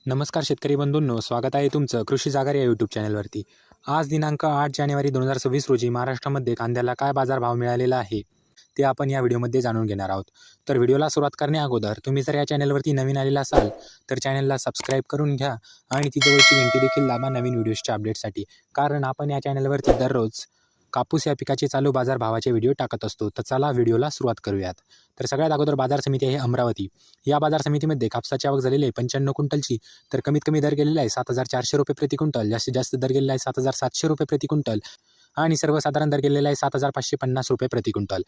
नमस्कार शेतकरी बंधूंनो, स्वागत आहे तुमचं कृषी जागर या यूट्यूब चॅनलवरती। आज दिनांक 8 जानेवारी 2026 रोजी महाराष्ट्रामध्ये कांद्याला काय बाजारभाव मिळालेला आहे ते आपण या व्हिडिओमध्ये जाणून घेणार आहोत। तर व्हिडिओला सुरुवात करण्याअगोदर तुम्ही जर या चॅनलवरती नवीन आलेला असाल तर चॅनलला सबस्क्राईब करून घ्या आणि ती जवळची घंटी देखील दाबा नवीन व्हिडिओच्या अपडेटसाठी, कारण आपण या चॅनलवरती दररोज कापूस या पिकाचे चालू बाजारभावाचे व्हिडिओ टाकत असतो। तर चला व्हिडिओला सुरुवात करूयात। तर सगळ्यात अगोदर बाजार समिती आहे अमरावती। या बाजार समितीमध्ये कापसाची आवक झालेली आहे 95 क्विंटलची। तर कमीत कमी दर गेलेला आहे 7,400 रुपये प्रति क्विंटल, जास्तीत जास्त दर गेलेला आहे 7,700 रुपये प्रति क्विंटल आणि सर्वसाधारण दर गेलेला आहे 7,550 रुपये प्रति क्विंटल।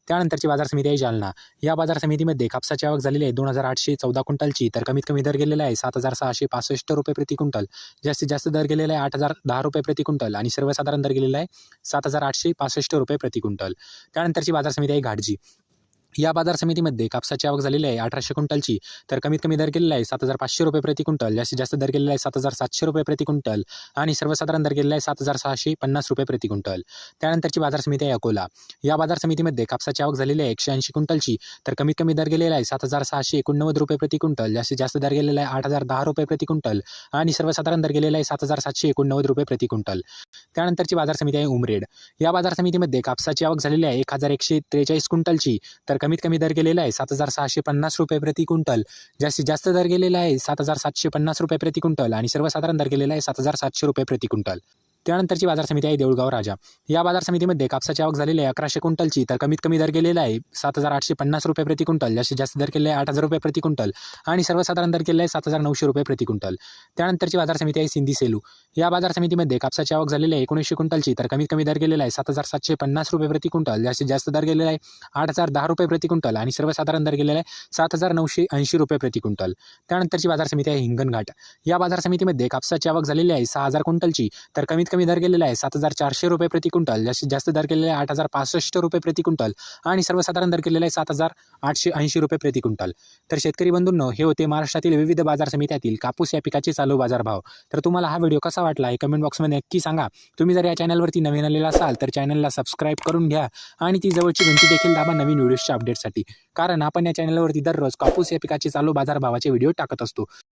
त्यानंतरची बाजार समिती आहे जालना। या बाजार समितीमध्ये कापसाची आवक झालेली आहे 2,814 क्विंटलची। तर कमीत कमी दर गेलेला आहे 7,665 रुपये प्रति क्विंटल, जास्तीत जास्त दर गेलेला आहे 8,010 रुपये प्रति क्विंटल आणि सर्वसाधारण दर गेलेला आहे 7,865 रुपये प्रति क्विंटल। त्यानंतरची बाजार समिती आहे घाटजी। या बाजार समितीमध्ये कापसाची आवक झालेली आहे 1,800 क्विंटलची। तर कमीत कमी दर गेलेला आहे 7,500 रुपये प्रति क्विंटल, जास्तीत जास्त दर गेलेला आहे 7,700 रुपये प्रति क्विंटल आणि सर्वसाधारण दर गेलेला आहे 7,650 रुपये प्रति क्विंटल। त्यानंतरची बाजार समिती आहे अकोला। या बाजार समितीमध्ये कापसाची आवक झालेली आहे 180 क्विंटलची। तर कमीत कमी दर गेलेला आहे 7,689 रुपये प्रति क्विंटल, जास्तीत जास्त दर गेलेला आहे 8,010 रुपये प्रति क्विंटल आणि सर्वसाधारण दर गेलेला आहे 7,789 रुपये प्रति क्विंटल। त्यानंतरची बाजार समिती आहे उमरेड। या बाजार समितीमध्ये कापसाची आवक झालेली आहे 1,143 क्विंटलची। तर कमीत कमी दर गेलेला आहे 7,650 रुपये प्रति क्विंटल, जास्तीत जास्त दर गेलेला आहे 7,750 रुपये प्रति क्विंटल आणि सर्वसाधारण दर गेलेला आहे 7,700 रुपये प्रति क्विंटल। त्यानंतरची बाजार समिती आहे देऊळगाव राजा। या बाजार समितीमध्ये कापसाची आवक झालेली आहे 1,100 क्विंटलची। तर कमीत कमी दर गेलेला आहे 7,850 रुपये प्रति क्विंटल, जास्तीत जास्त दर केलेला आहे 8,000 रुपये प्रति क्विंटल आणि सर्वसाधारण दर केलेला आहे 7,900 रुपये प्रति क्विंटल। त्यानंतरची बाजार समिती आहे सिंधी सेलू। या बाजार समितीमध्ये कापसाची आवक झालेली आहे 1900 क्विंटलची। तर कमीत कमी दर गेलेला आहे 7,750 रुपये प्रति क्विंटल, जास्तीत जास्त दर गेलेला आहे 8,010 रुपये प्रति क्विंटल आणि सर्वसाधारण दर गेलेला आहे 7,980 रुपये प्रति क्विंटल। त्यानंतरची बाजार समिती आहे हिंगणघाट। या बाजार समितीमध्ये कापसाची आवक झालेली आहे 6,000 क्विंटलची। तर कमीत कमी दर गेलेला आहे 7,400 रुपये प्रति क्विंटल, जास्तीत जास्त दर केलेला आहे 8,065 रुपये प्रति क्विंटल आणि सर्वसाधारण दर केलेला आहे 7,880 रुपये प्रति क्विंटल। तर शेतकरी बंधूंनो, हे होते महाराष्ट्रातील विविध बाजार समित्यातील कापूस या पिकाचे चालू बाजारभाव। तर तुम्हाला हा व्हिडिओ कसा वाटला हे कमेंट बॉक्समध्ये नक्की सांगा। तुम्ही जर या चॅनलवरती नवीन आलेला असाल तर चॅनलला सबस्क्राईब करून घ्या आणि ती जवळची घंटी देखील दाबा नवीन व्हिडिओच्या अपडेटसाठी, कारण आपण या चॅनलवरती दररोज कापूस या पिकाचे चालू बाजारभावाचे व्हिडिओ टाकत असतो।